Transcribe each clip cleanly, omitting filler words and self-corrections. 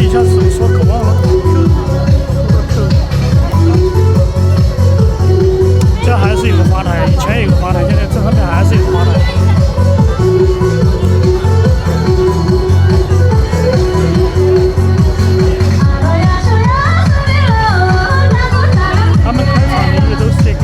一下子说可忘了。这还是有个花台，以前有个花台，现在这上面还是有个花台。他们开场的音乐都是这个。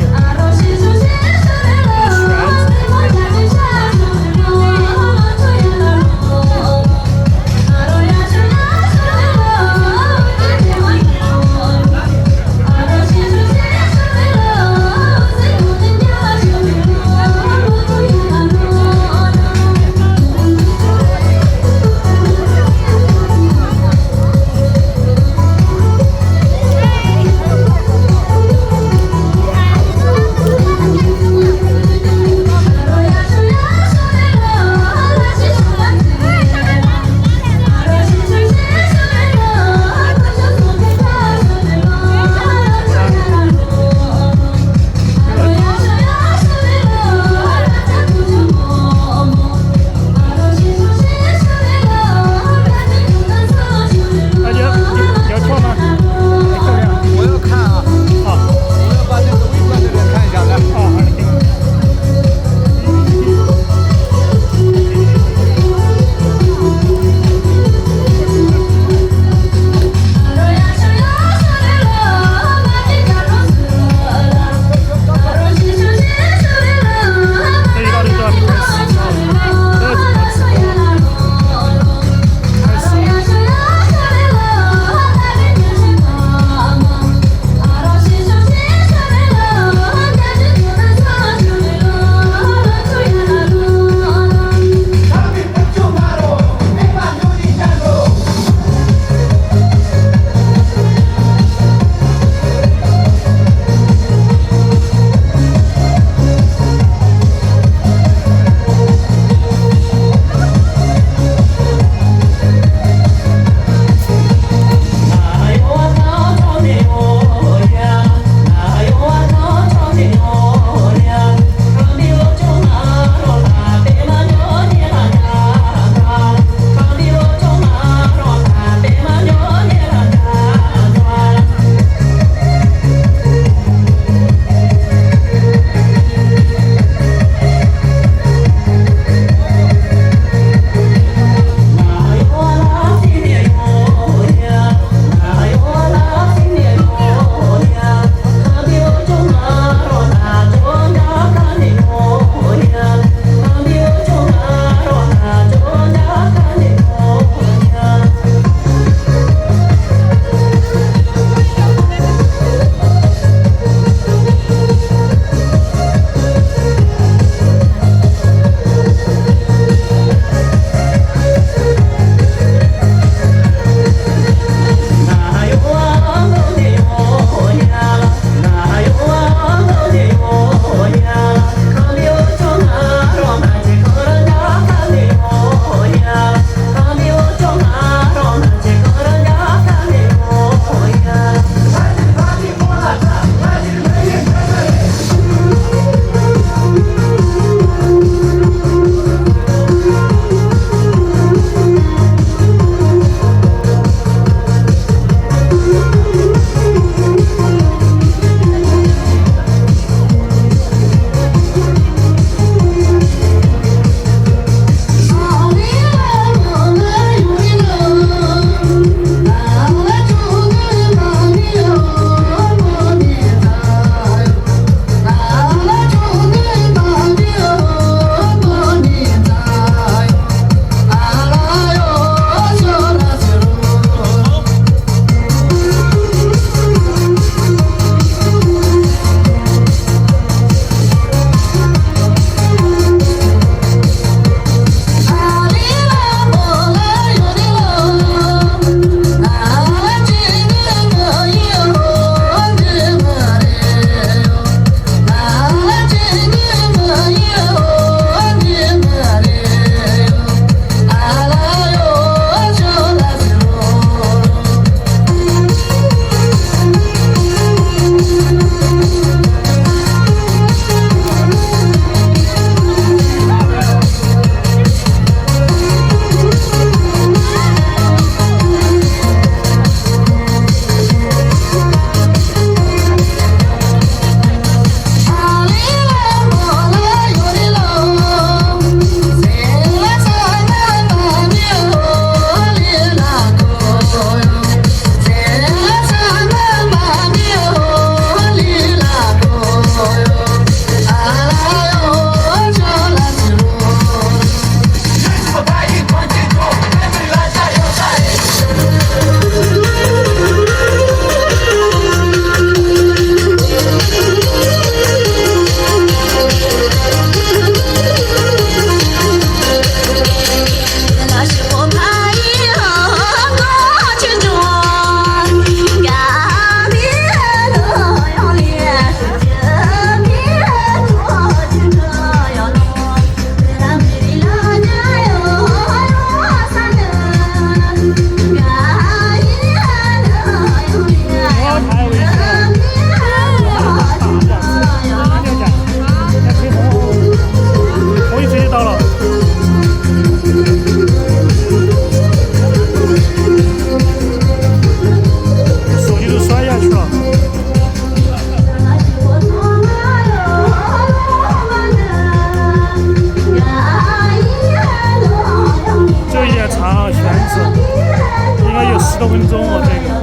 分钟哦，这个。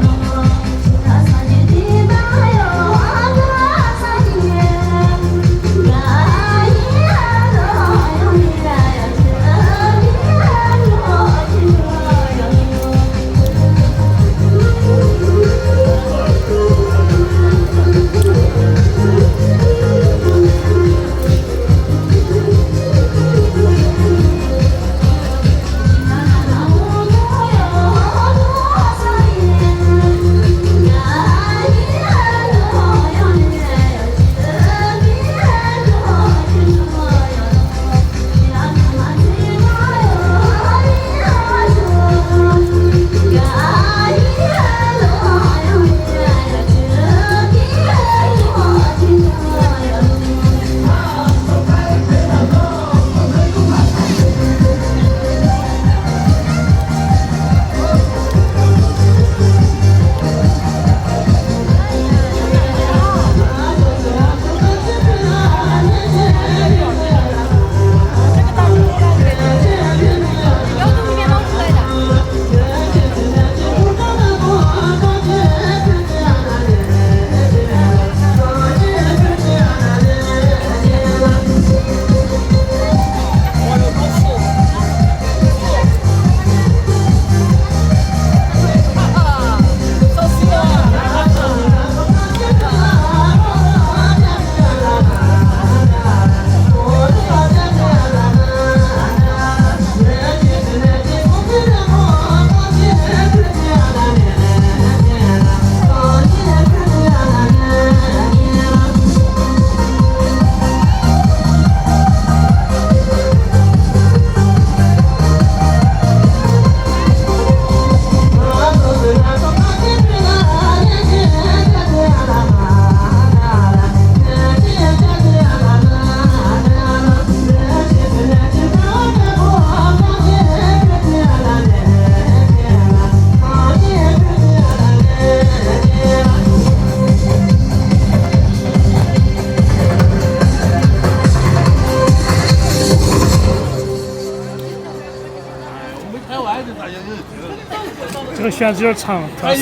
这个选址有点长，它12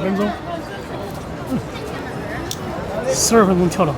分钟，12分钟跳了。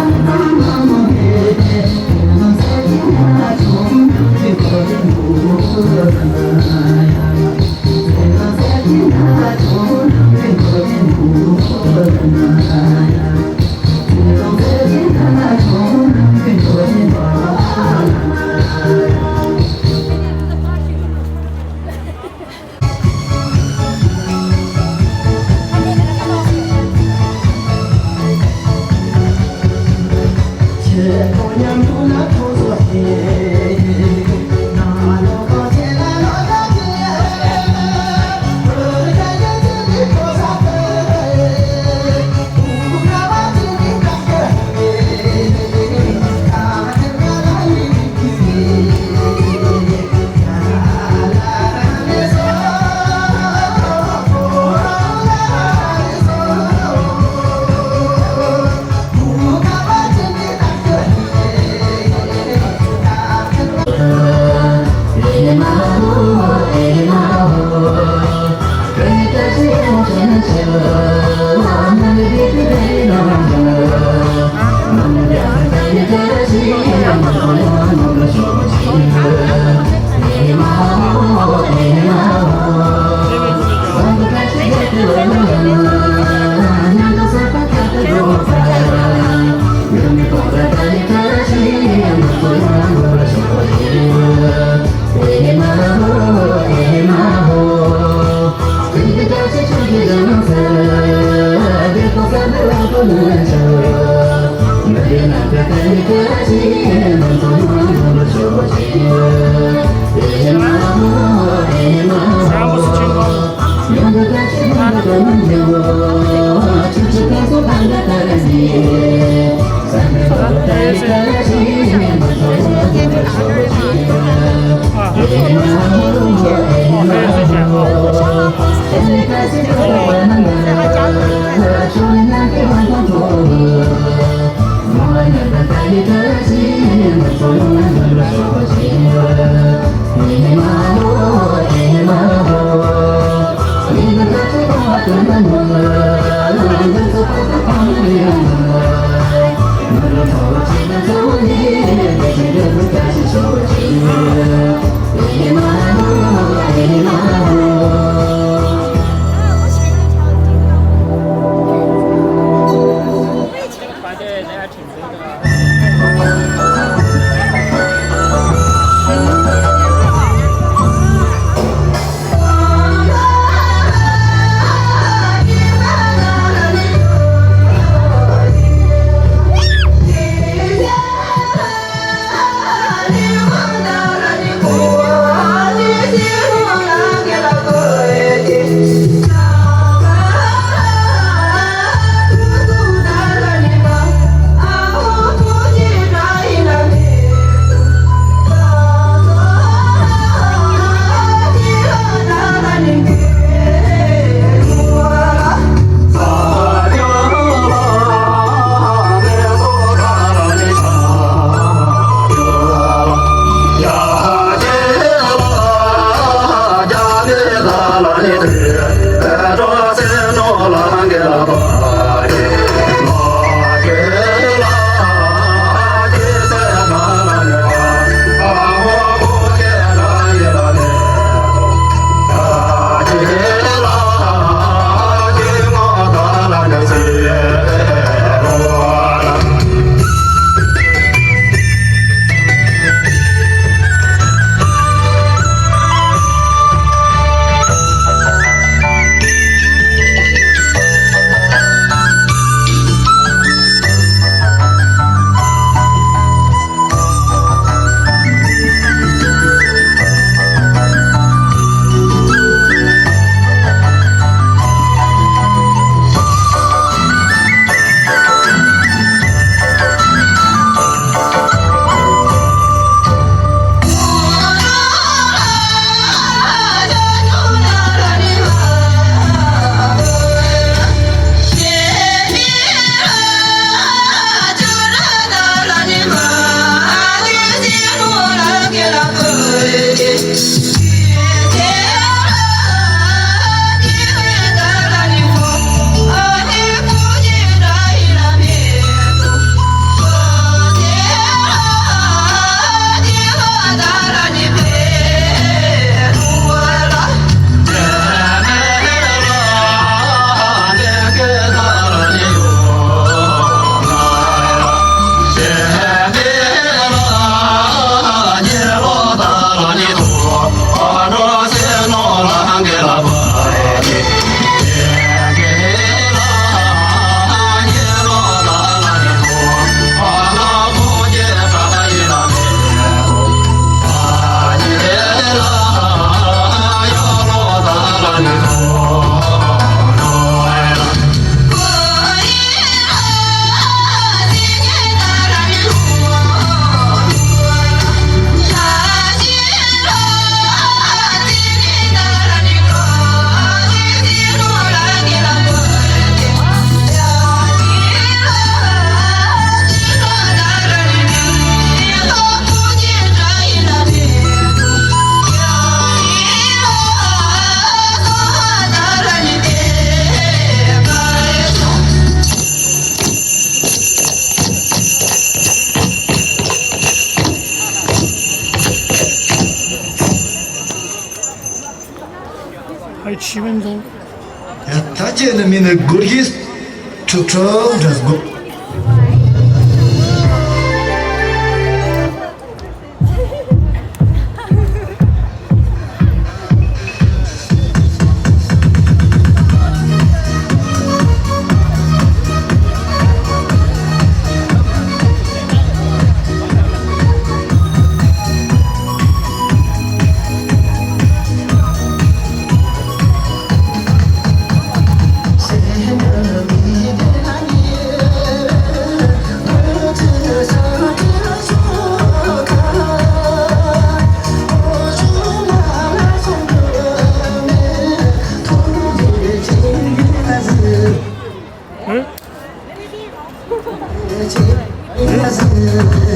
Hãy subscribe cho kênh Ghiền Mì Gõ để không bỏ lỡ 7分钟。他见的面的过去出这是不？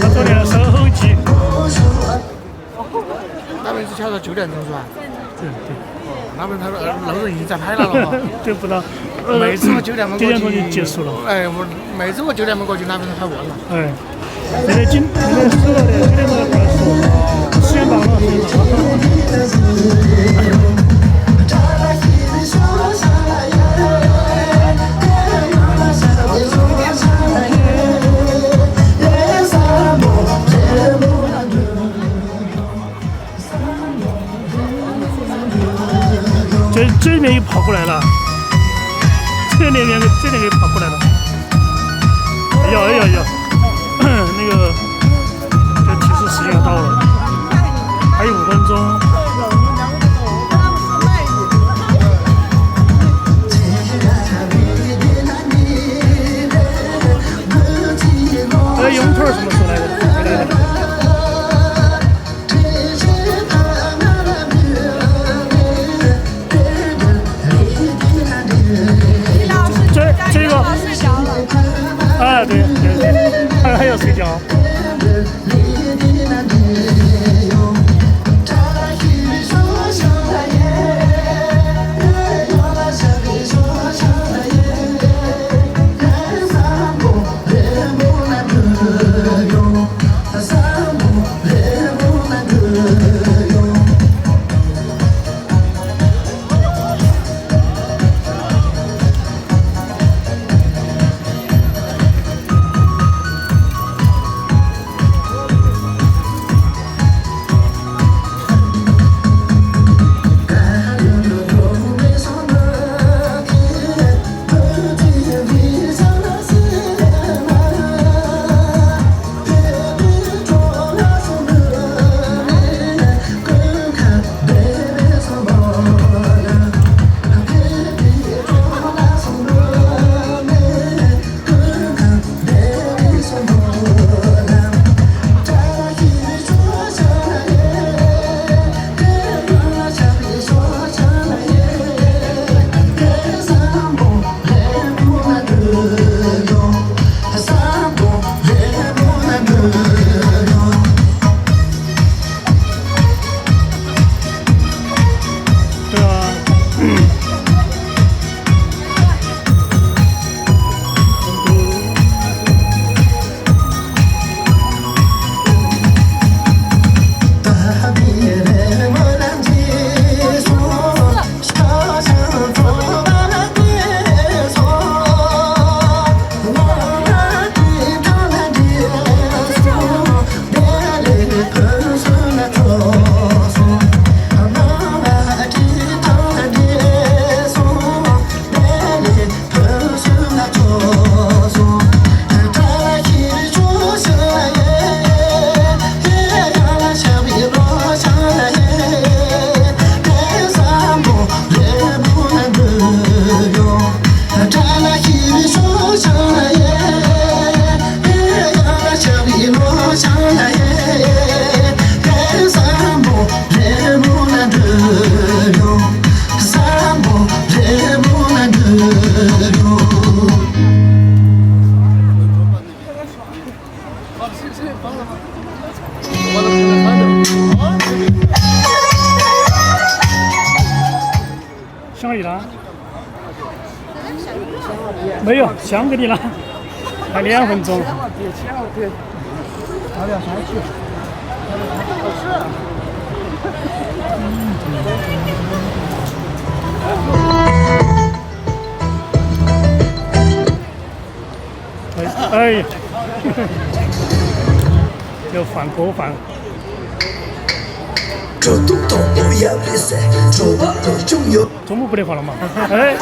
他昨天收后机。那边是敲到9点钟是吧？对。那边他路人已经在拍了嘛？对不到。每次我9点钟过去就结束了。哎，每次我9点钟过去，那边都拍完了。哎，现在收了的9点钟开始，10点半了。这里面又跑过来了，这里面又跑过来了。要，那个这提示时间要到了，还有5分钟。泳腿什么时候来的？没来的。这个啊，对，还要睡觉。香里了？没有，香给你了，还2分钟。要不要上去？是。哎，要反国反。这都到不要比赛，这把都重要。中午不得放了嘛？哎。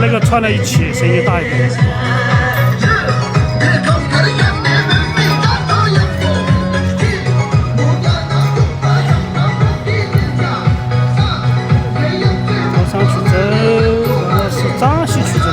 那个串在一起，声音大一点。我上去走，我是张西去整。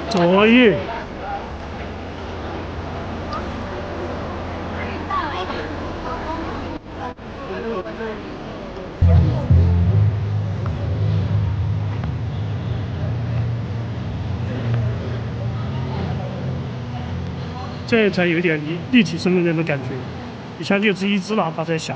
作业。这才有点立体声的那种感觉，以前就只一只喇叭在响。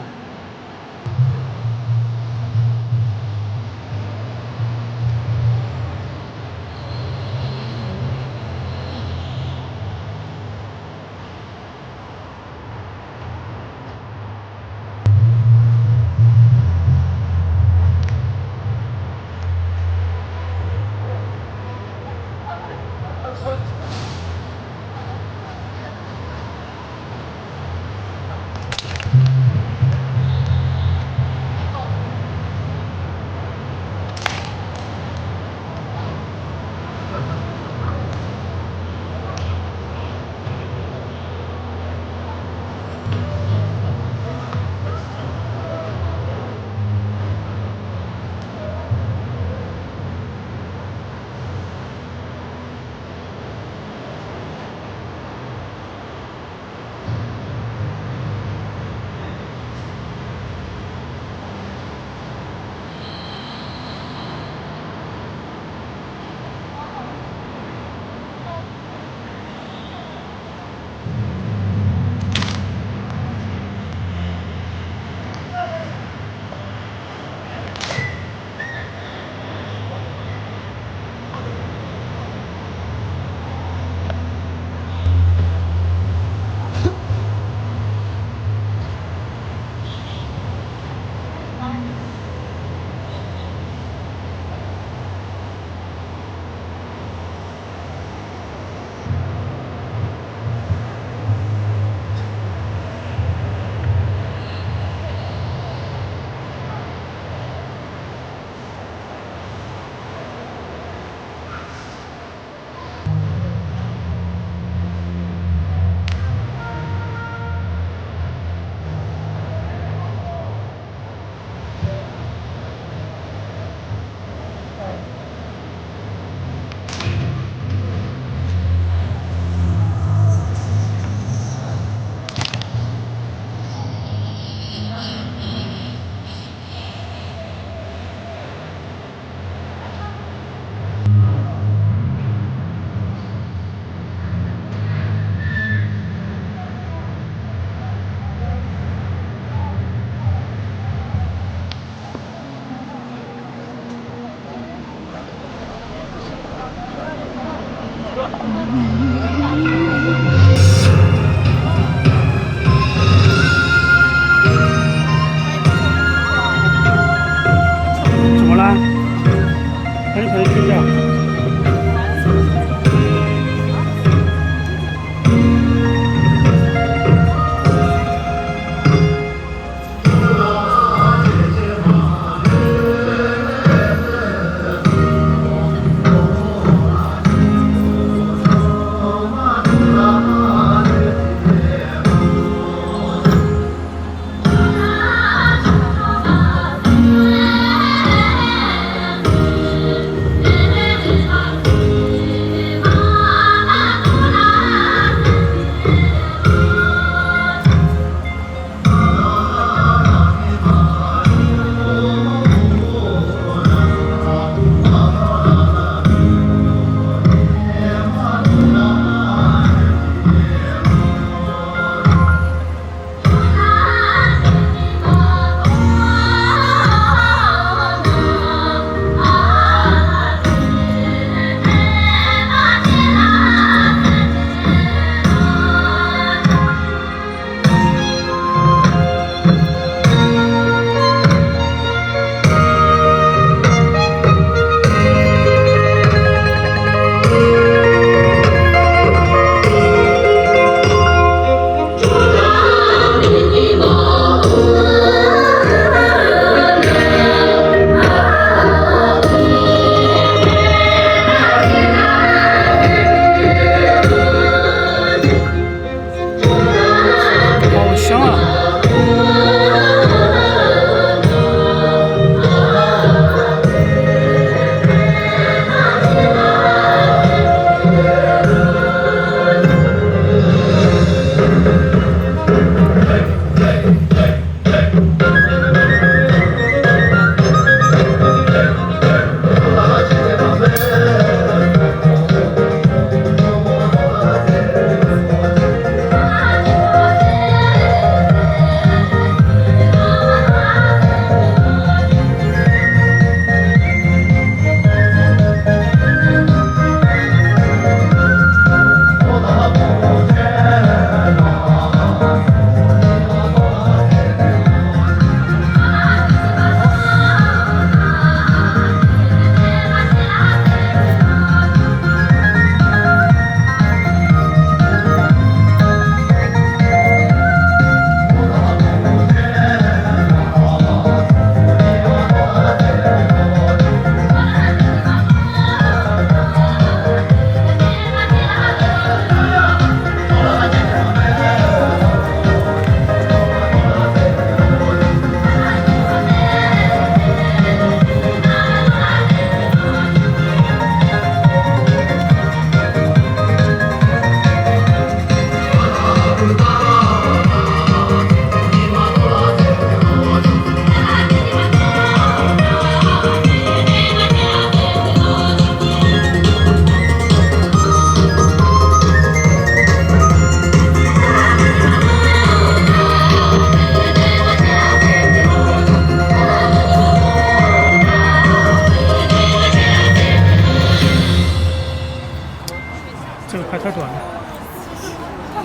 这个拍太短了，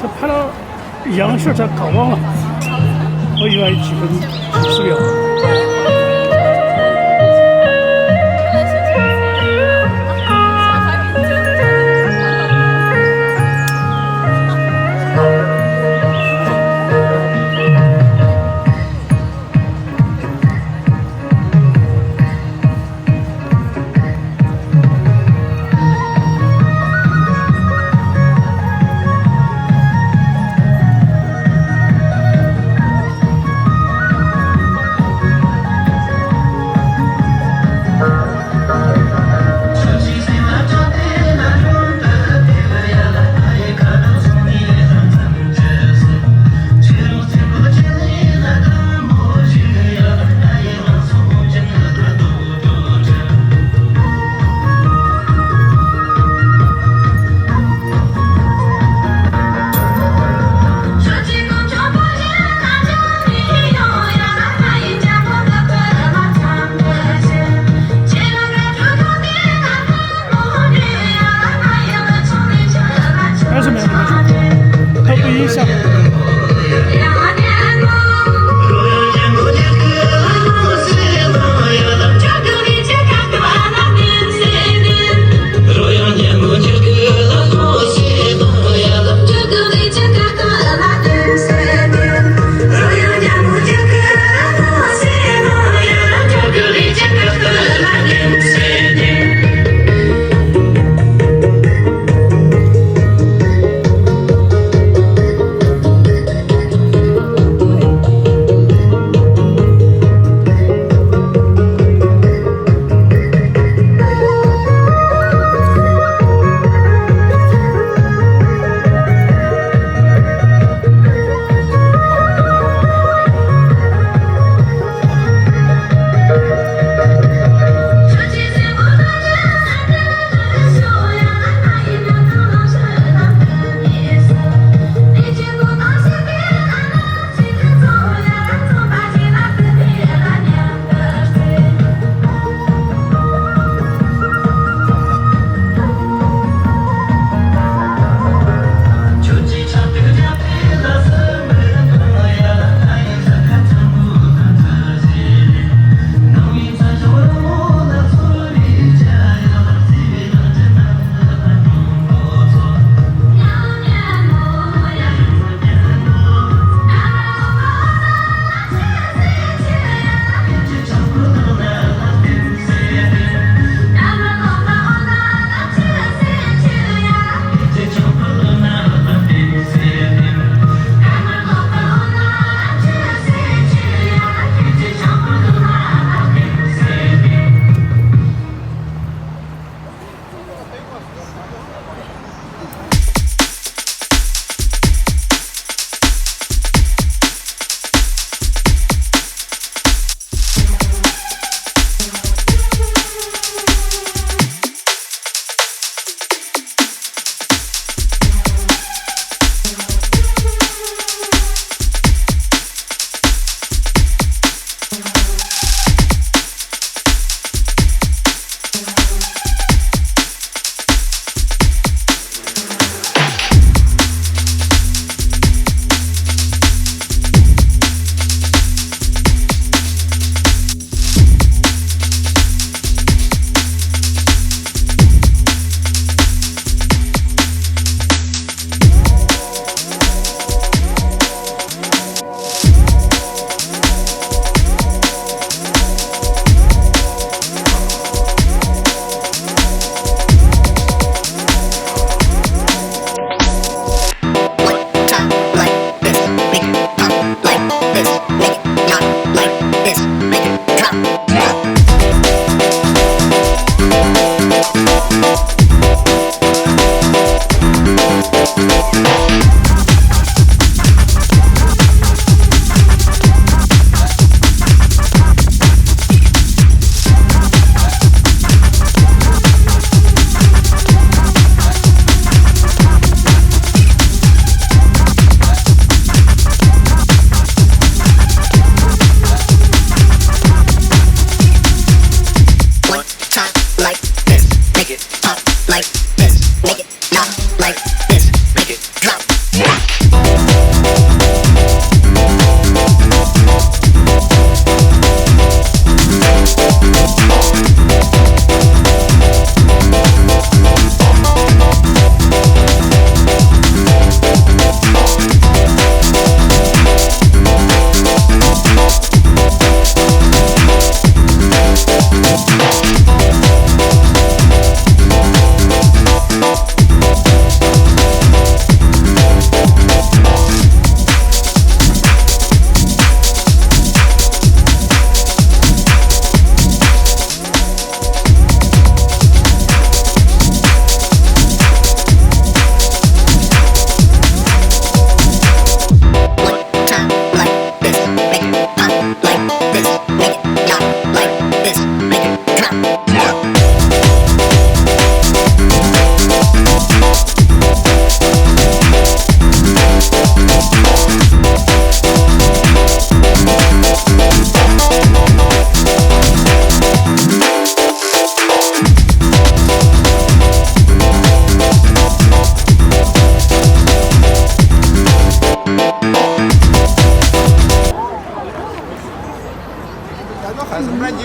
这拍了1个小时才搞忘了，我以为几十秒。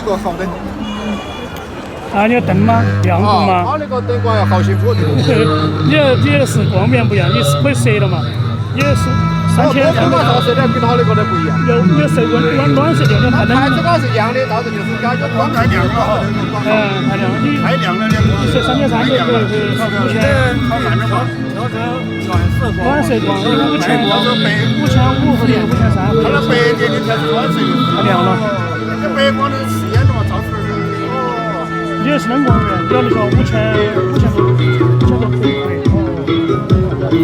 个好灯。啊，你要灯吗？亮度吗？它那个灯光要好些火的。你是光面不一样，你是可以设的嘛？你是3300照射的跟它那个的不一样。有设暖色调的，太冷了。它这个是一样的，到时就是感觉光太亮了哈。太亮了，太亮了，你设3300就5000。好看的话，暖色光5500或者5300。它那白天的才是暖色的。太亮了。这白光的刺眼的嘛，照出来是。你也是冷光源，你要那个5000多可以。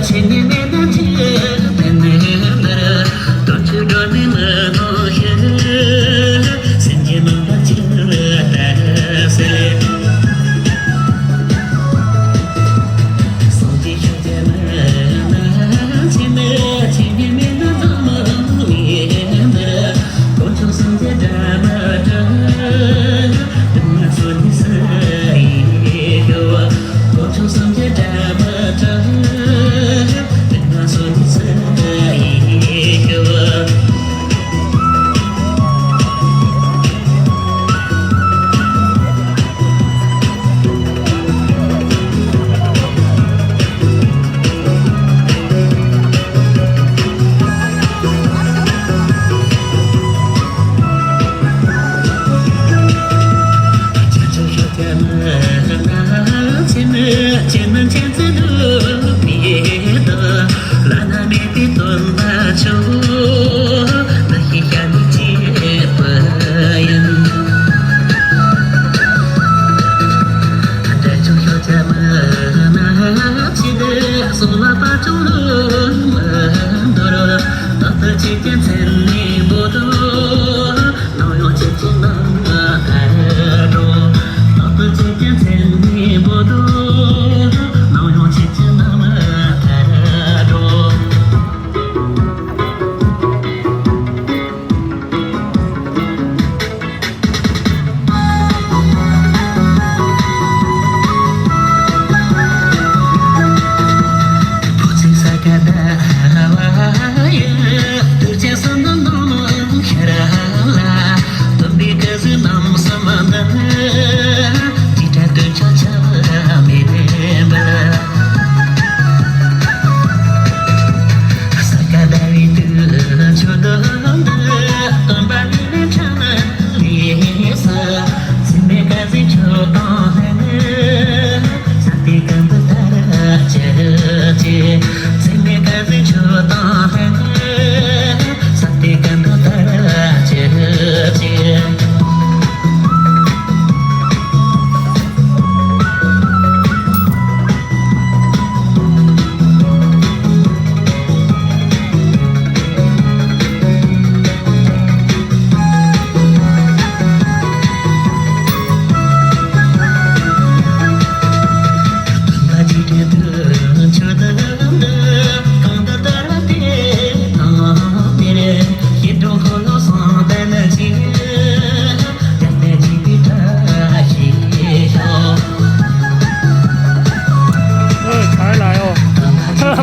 千年的天，难得多处多的梦想，三千梦的情大色，送给兄弟们，千年的梦里的，多愁送给咱们的，等说你是一个，多愁送给咱们的。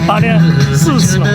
8点40了。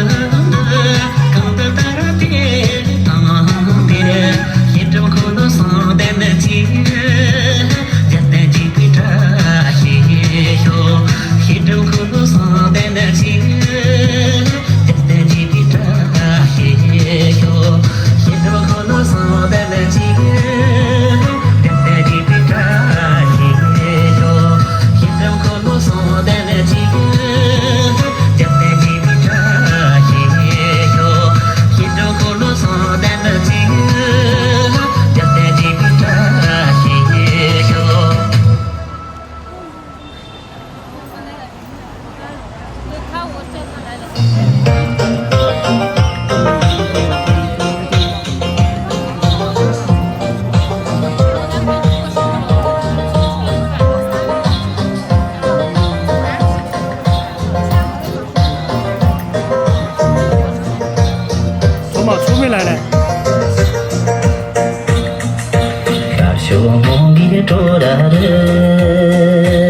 出没来了。小梦里多大的。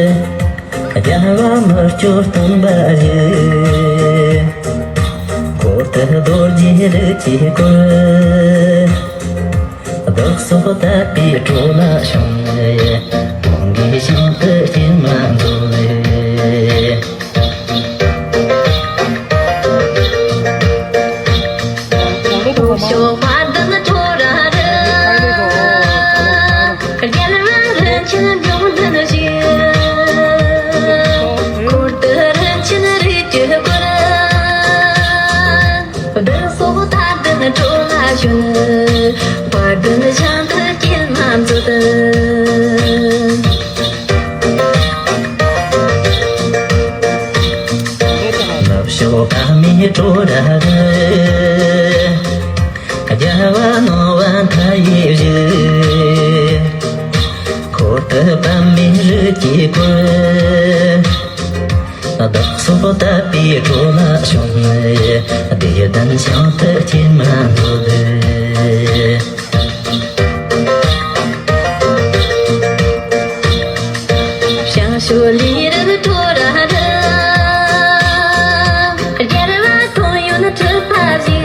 مرجو تنبالي كوتا دور جيرتي كل دخسو تابي تولا شمي تونجي شمت تيمان زولي شو بعدنا تورا كرجال ران چن جون نجي كورت ران چن ريت كورا دسو تادنا تولا شون بعدنا شانت كيل مانزد شو كامي تورا Kajawa no one kaiji Kota pamir kikwe Dak so tapi tola shone Dia dan xiao te thiên man de Xiang shu li de tora de Kajawa to yun te pa ji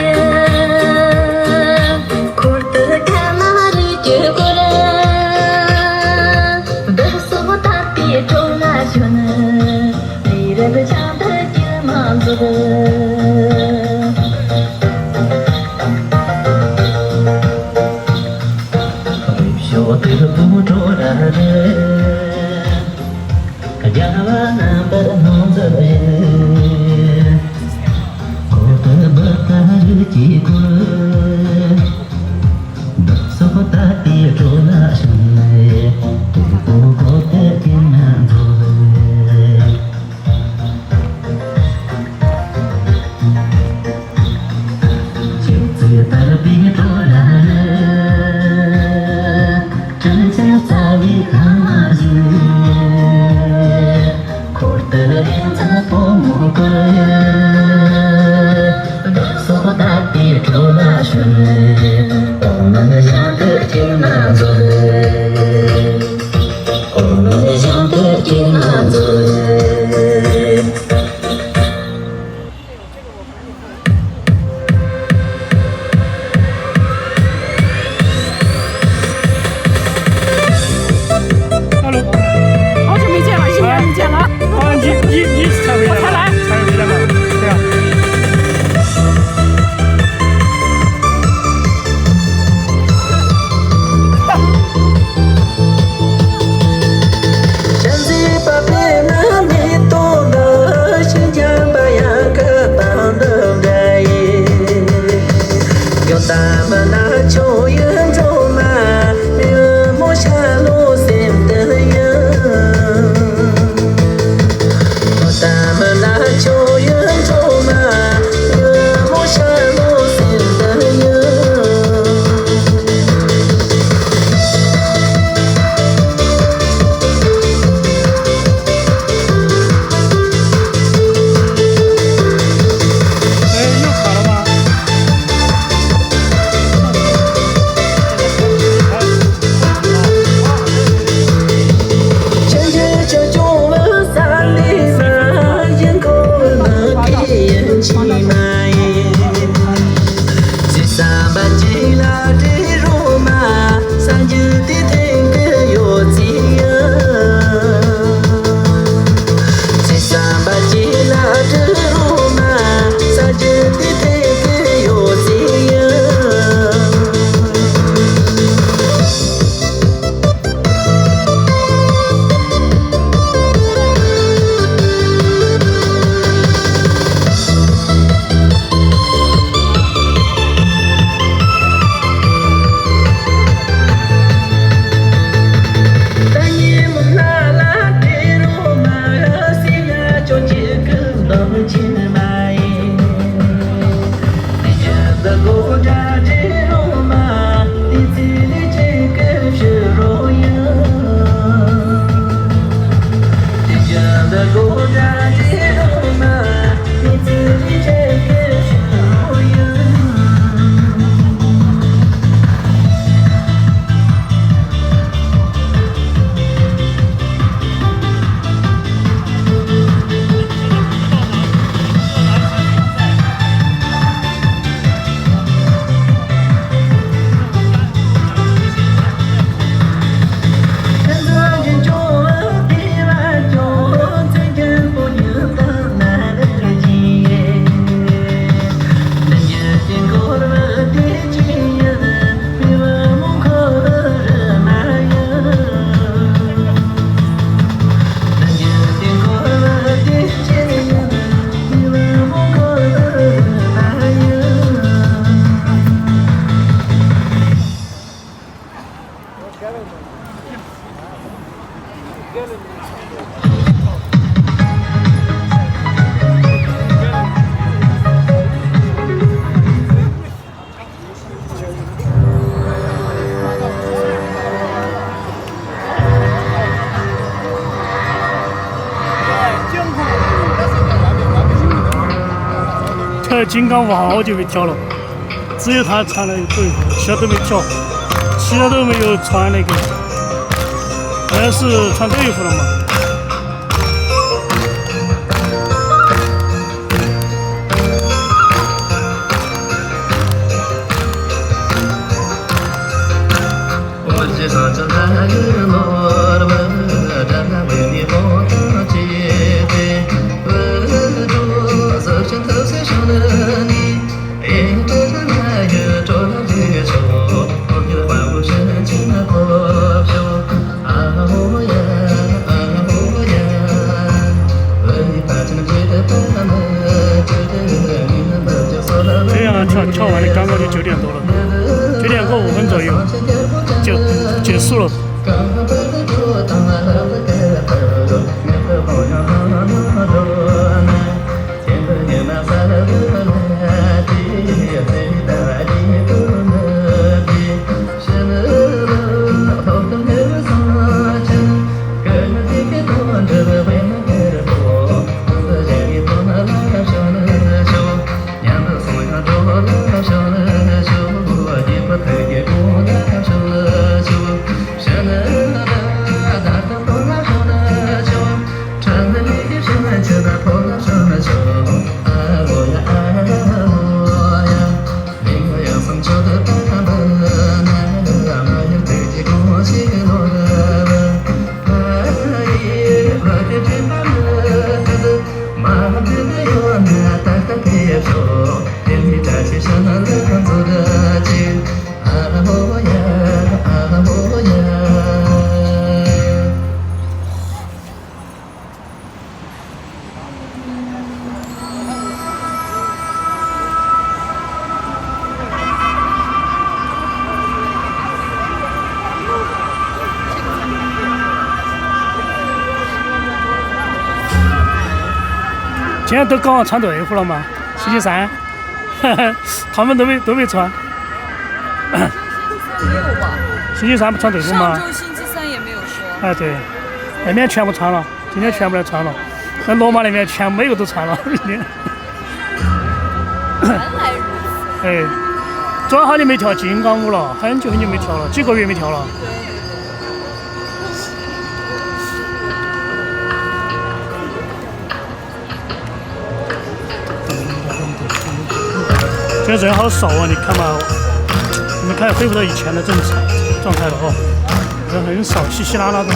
金刚舞好久没跳了，只有他穿了队服，其他都没跳，其他都没有穿那个，好像是穿队服了嘛。这样跳完了，刚刚就9点多了，9点过5分左右就结束了。今天都刚好穿队服了嘛，星期三，他们都没穿。没有吧？星期三不穿队服吗？上周星期三也没有说。哎，对，那边全部穿了，今天全部来穿了。那罗马那边全每个都穿了。原来如此。哎，主要好久没跳金刚舞了，很久没跳了，几个月没跳了。现在人好少啊，你看嘛，你们看恢复到以前的正常状态了哦，人很少，稀稀拉拉的。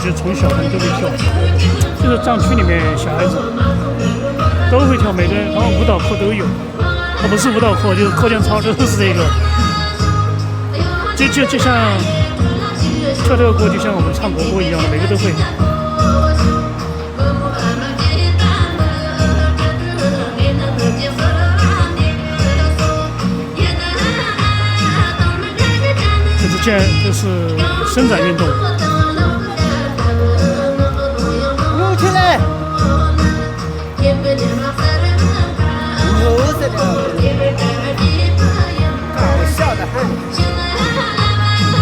就从小人都会跳，就是藏区里面小孩子都会跳，每个人好像舞蹈课都有，不是舞蹈课就是课间操，就是这个，就像跳这个歌，就像我们唱国歌一样的，每个都会。就是伸展运动。起来！搞笑的很。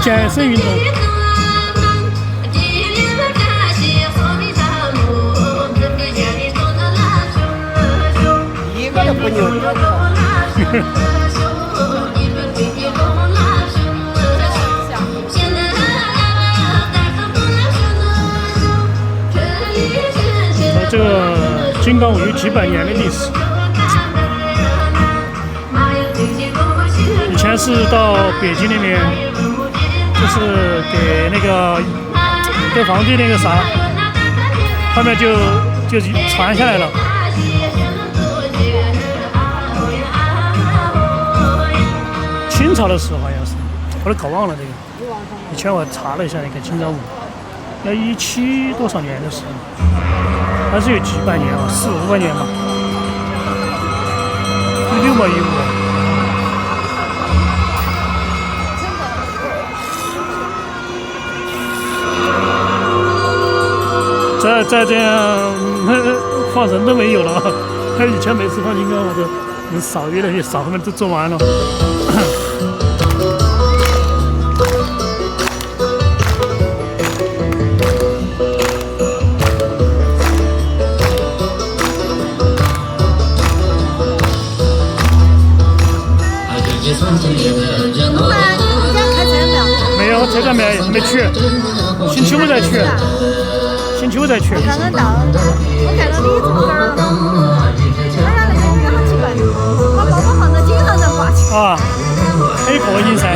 健身运动。一个都不牛逼。这个金刚舞有几百年的历史，以前是到北京那边，就是给那个给皇帝那个啥，后面就传下来了。清朝的时候好像是，我都搞忘了这个。以前我查了一下那个金刚舞，要17多少年的时候。还是有几百年了，400、500年吧，600、15。再这样放人都没有了。以前每次放金刚我都人少，越来越少，他们都做完了。没去，星期五再去，星期五再去。看得到，我看到你从这儿，他那个音乐好奇怪，把包包放到颈上再挂起。啊，还有过瘾噻。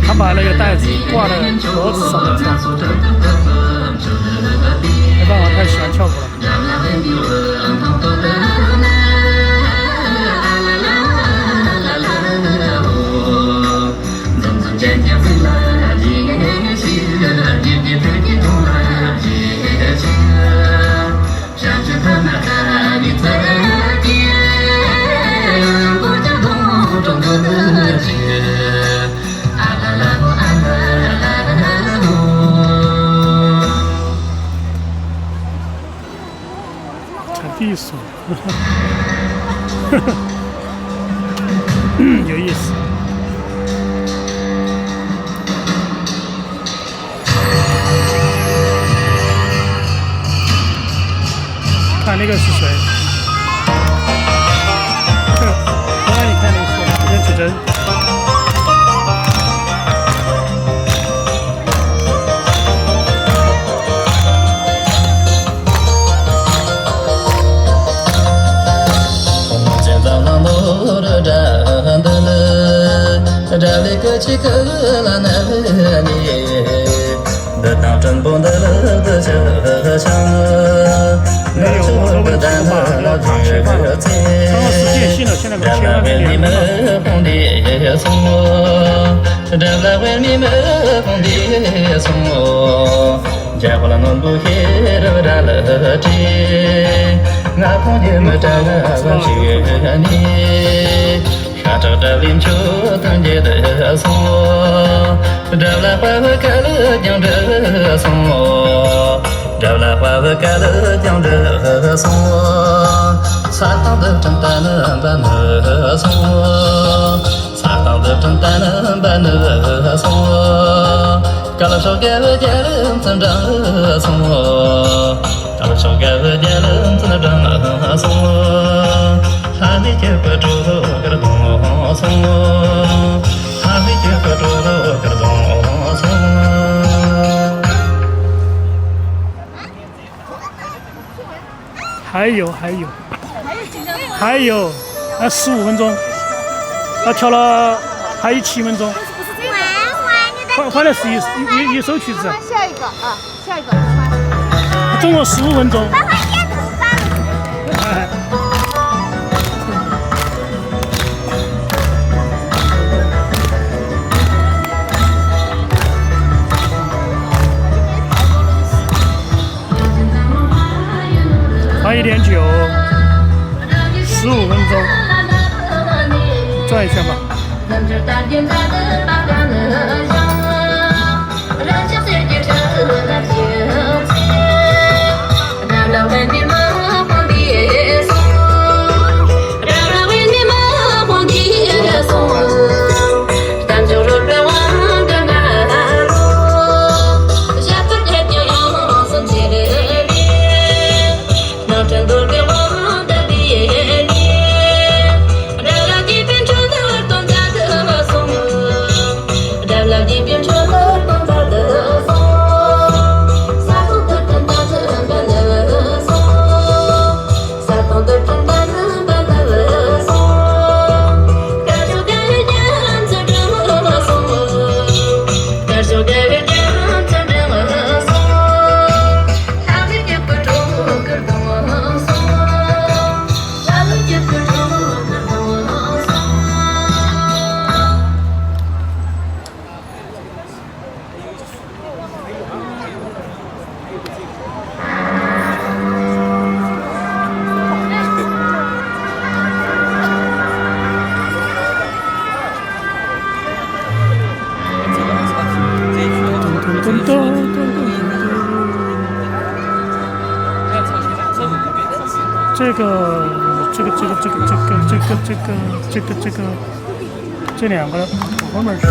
他把那个袋子挂在脖子上面跳，没办法，太喜欢跳舞了。地鼠，有意思。看那个是谁？刚刚你看那个是任楚真。当真不得的这香，那是我的单了绝情。让来为你们红的从我，让来为你们红的从我，家伙了弄不黑的达了这，俺红的么扎个学你。看着这林秋等街的松，这来花花开了江这松，这来花花开了江这松，撒糖的正单能把那松，撒糖的正单能把那松，干了手干了家人怎长松，干了手干了家人怎长松，还没结果住个东。松，还没结果住个东松。还有，15分钟，他跳了还有7分钟。换了一首曲子。下一个啊，下一个。总共15分钟。喝一点酒，15分钟，转一圈吧。真多的我的别离。这两个后面是。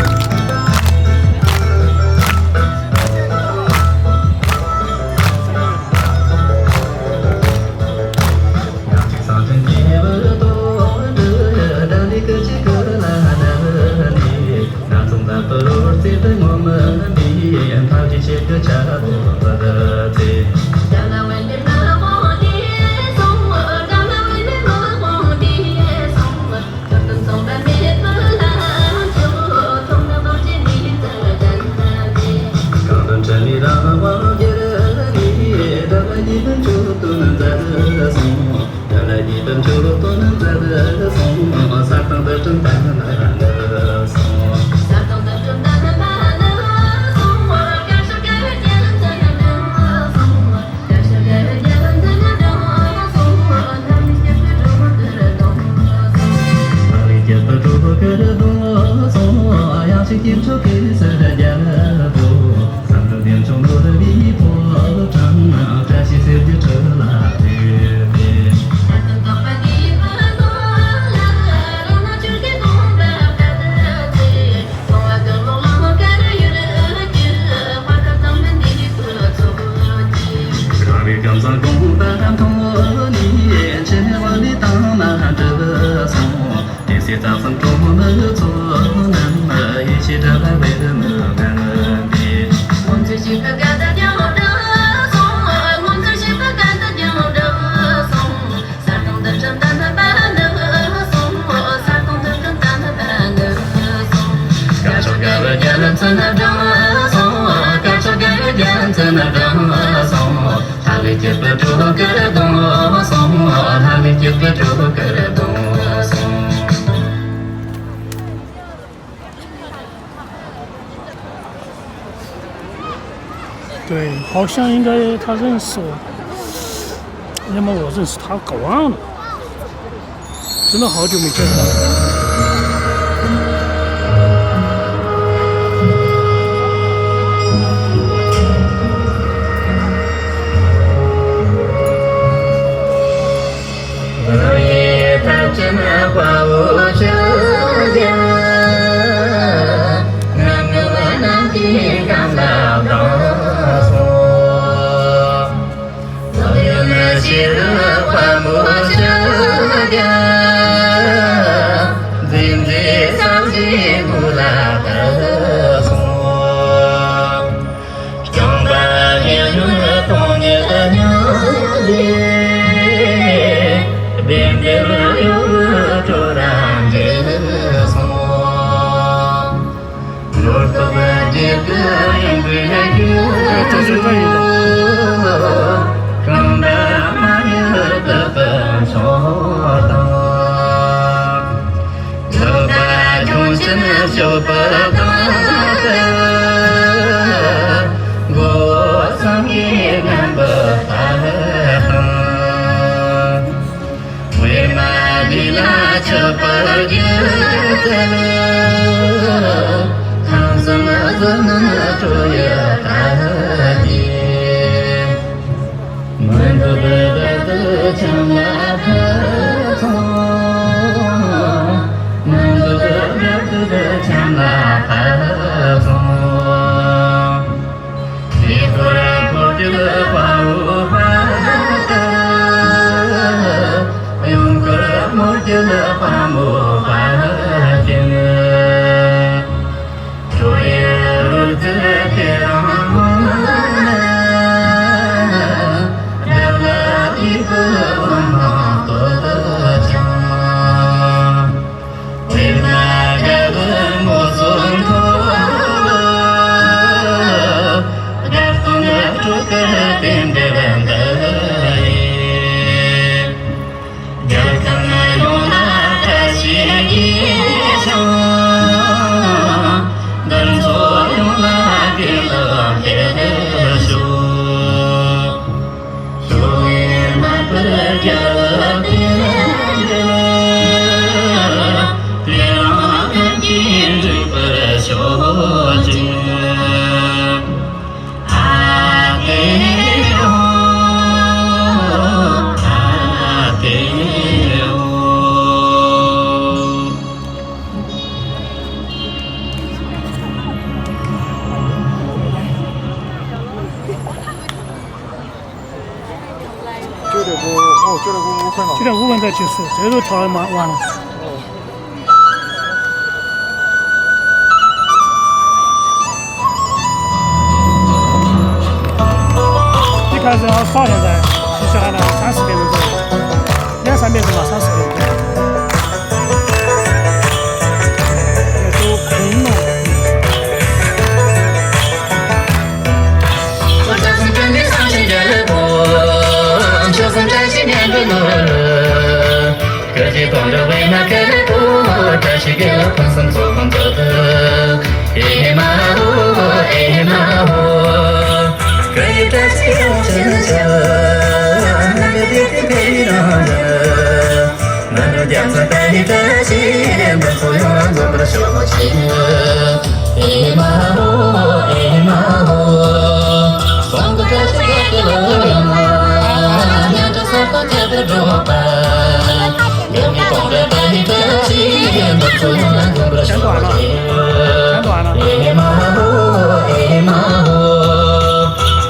对，好像应该他认识我，要么我认识他，搞忘了，真的好久没见他。为嘛这个木村头？ 7点5分才结束，这都跳得蛮晚了。一开始要耍，现在是下了3、4点钟左右，2、3点钟吧，3、4点钟。都空了。我这次真的上身这步，就算这些年的路，各地光着为那个步，这是个碰上做工作的，哎妈哦，哎妈哦，可以在这个真正，那个地方陪着人，那个两层带你的心，不所有做不到手机，哎妈哦，哎妈哦。放个这些个路啊，两只手都接不住吧。有你光着带你的心，不所有做不到手机。哎妈哦，哎妈哦，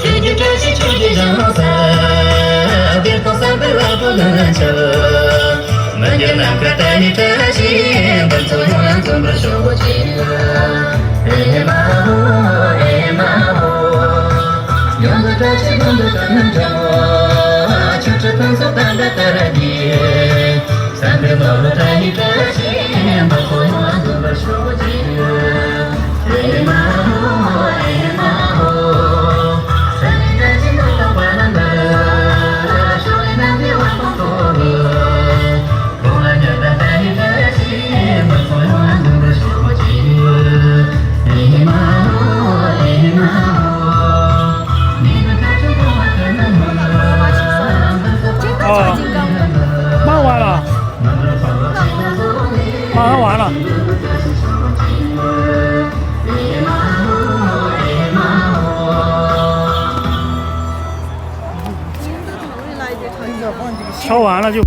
出去这些出去人生，别说300万不能求。没有那个带你的心，不所有做不到手机。哎妈哦，哎妈哦。用的这些用的真着，就是喷色淡的的你，300多路在你的心，不说话怎么说起？哎妈哦，哎妈哦，在你的心头都关了门，手里拿着我放多了，不然就在你的心，不说话怎么说起？哎妈哦，哎妈哦。哦，忙完了，马上完了。跳完了就。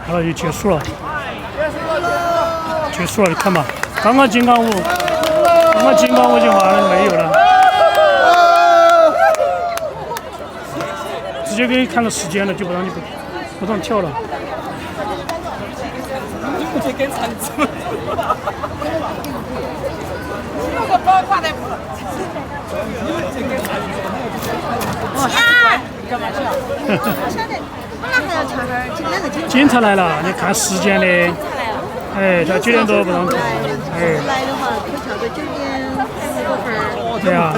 好了，就结束了，结束了，你看吧，刚刚金刚舞就完了，没有了，直接给你看到时间了，就不让你不让跳了。就跟长子。那个包挂在。呀！干嘛去啊？我晓得，我那还要瞧哈儿，2个警察来了，你看时间的，哎，到9点多不让跳，哎。来的话，可以跳到9点15多分。对呀，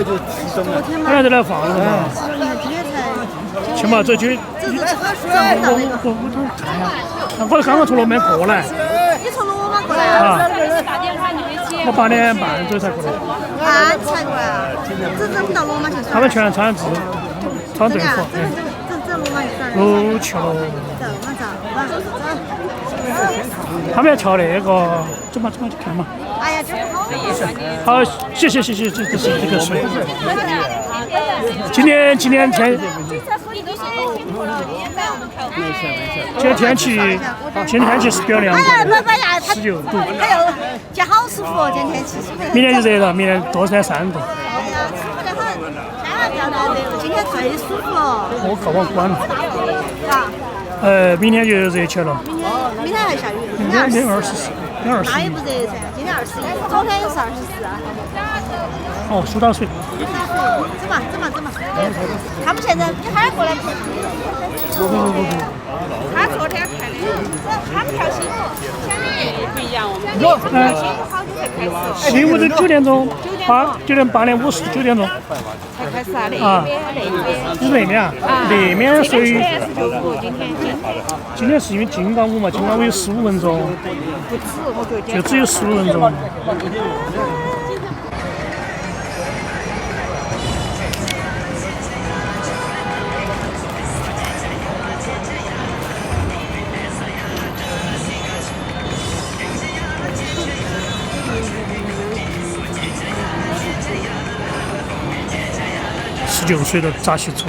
本来就来放了嘛。今天才。行吧，这就。我刚刚从罗门过来。你从罗马过来啊？我8点半左右才过来。啊，才过来啊？这怎么到罗马去？他们全穿制服。这罗马去耍。都去了。他们要跳那个，走嘛去看嘛。哎呀，这好，谢谢，这是这个水。今天天。今天天气是比较凉快，19度。哎呦，这好舒服哦，今天天气。明天就热了，明天多33度。哎呀，舒服得很，千万不要来热，今天太舒服了。我靠，我关了。啊。明天就热起来了。明天还下雨。明天24。那也不热噻，今天21，昨天也是24。哦，苏打水。走嘛。他们现在你还过来？不。他昨天看的，他们跳西湖，相当于不一样。我们西湖好久才开始。西湖都9点钟，8点50，9点钟才开始啊？那边啊？那边属于。今天是因为金刚舞嘛，金刚舞有15分钟，就只有15分钟。19岁的扎西楚。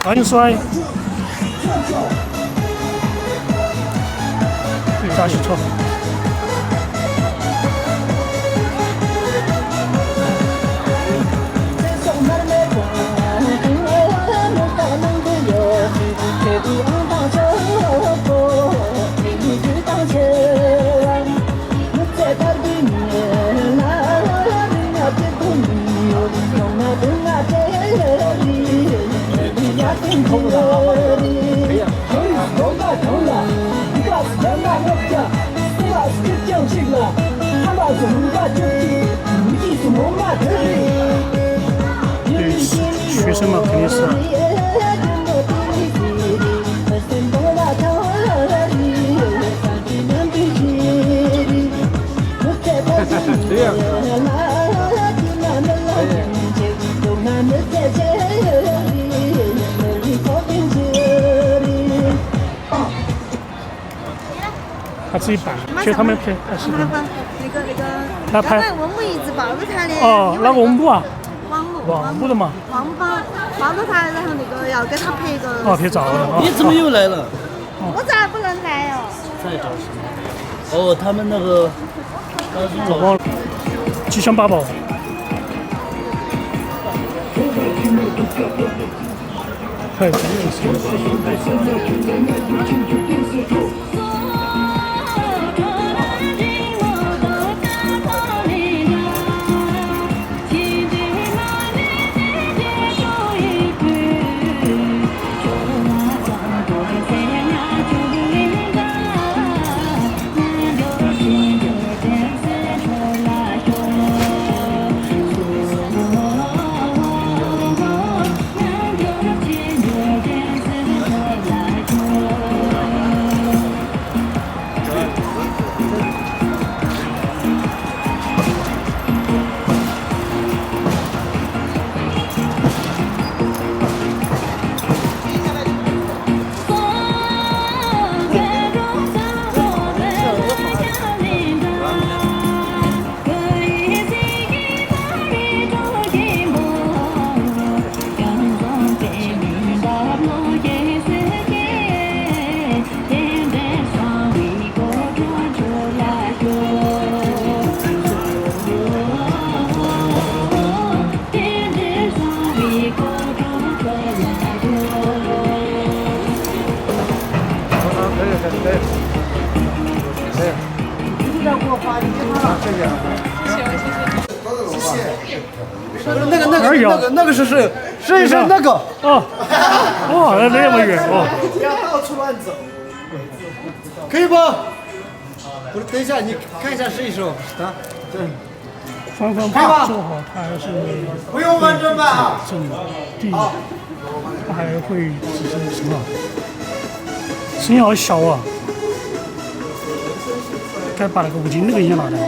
欢迎摔，扎西楚。学生嘛，肯定是。这样。他自己办，学他们拍视频。那拍。刚才文武一直抱着他的。哦，哪个文武啊？王母的嘛。王母抱着他，然后那个要给他拍个。哦，拍照的。你怎么又来了？我咋不能来哦？在找什么？哦，他们那个。吉祥八宝。太真那个是那个哦，哇，那么远哦。不要到处乱走。可以不？不是，等一下，你看一下试一试啊。双方把做好，他还是不用完整版啊。阵地，他还会只是什么？声音好小啊！该把那个五金那个音拿来。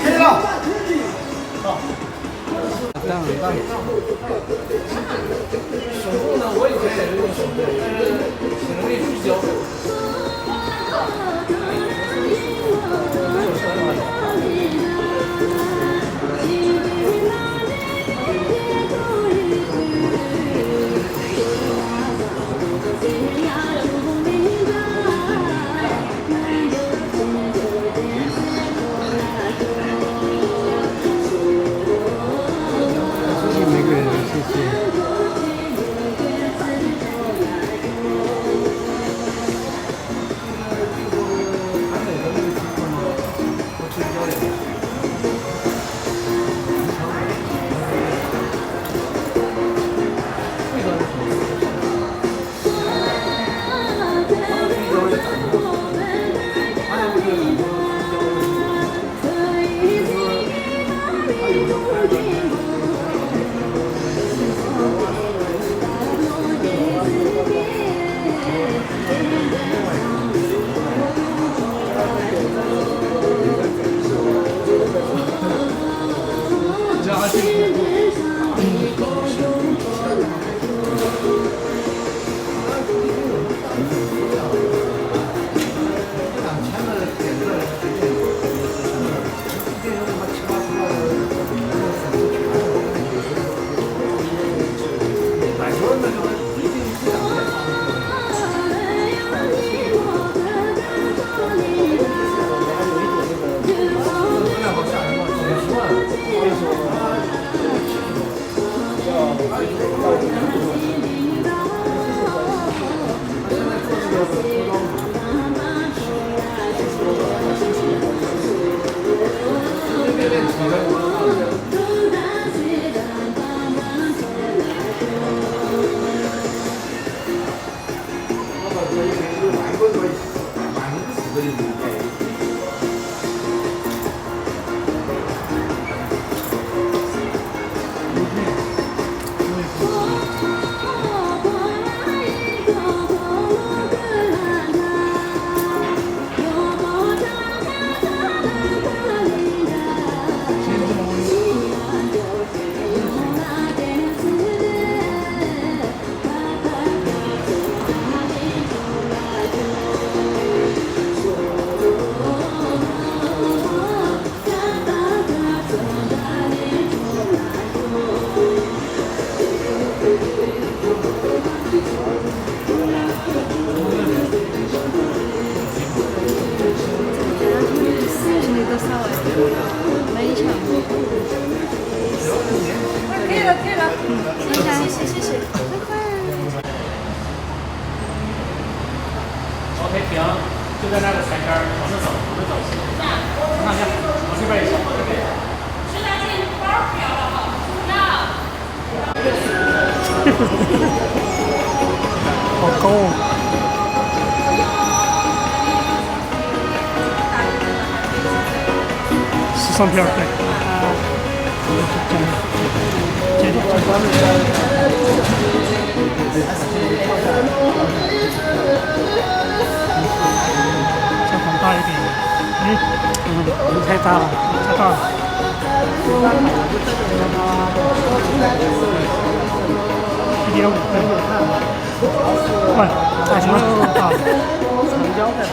可以了。手动呢，我以前也是用手动，但是很容易聚焦。OK，停。就在那个前边往这走，往这走。看看，往这边一下。好高哦！时尚片儿，对。这很大一点，太大了，太大了。1.5倍，喂，太行了，大了。成交在拍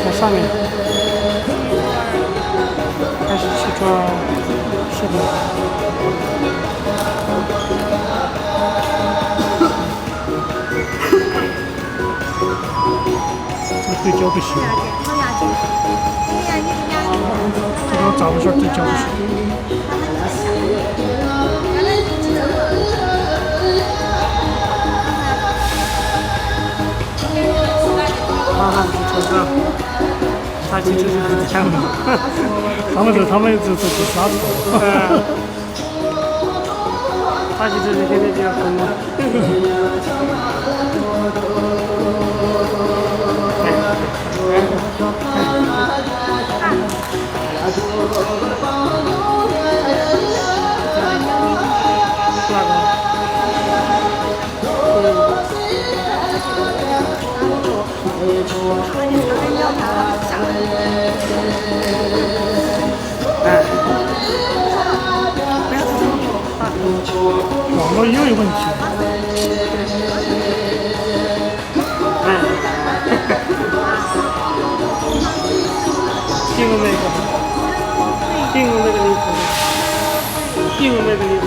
在上面开始去抓视频。这个对焦不行，这个我找不出对焦不行。他其实是很强的，他们是杀手。他其实是天天比较疯嘛。网络又有问题。进入那个离谱。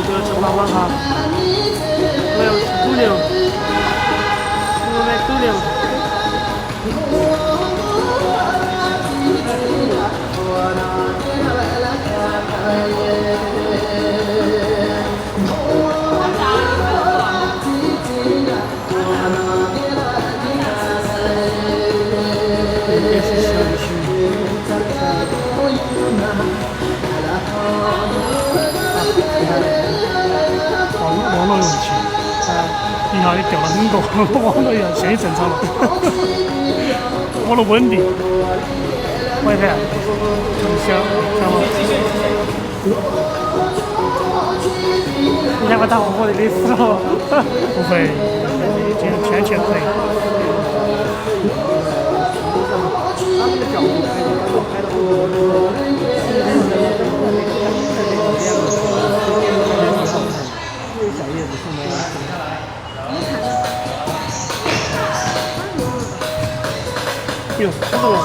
这个吃棒棒糖，我要吃猪柳，我买猪柳。网络有问题，你好，你掉了很多，网络要现在正常了，网络稳定，WiFi，行吗？你要不打我的累死了？不会，今天可以。哟，看到了。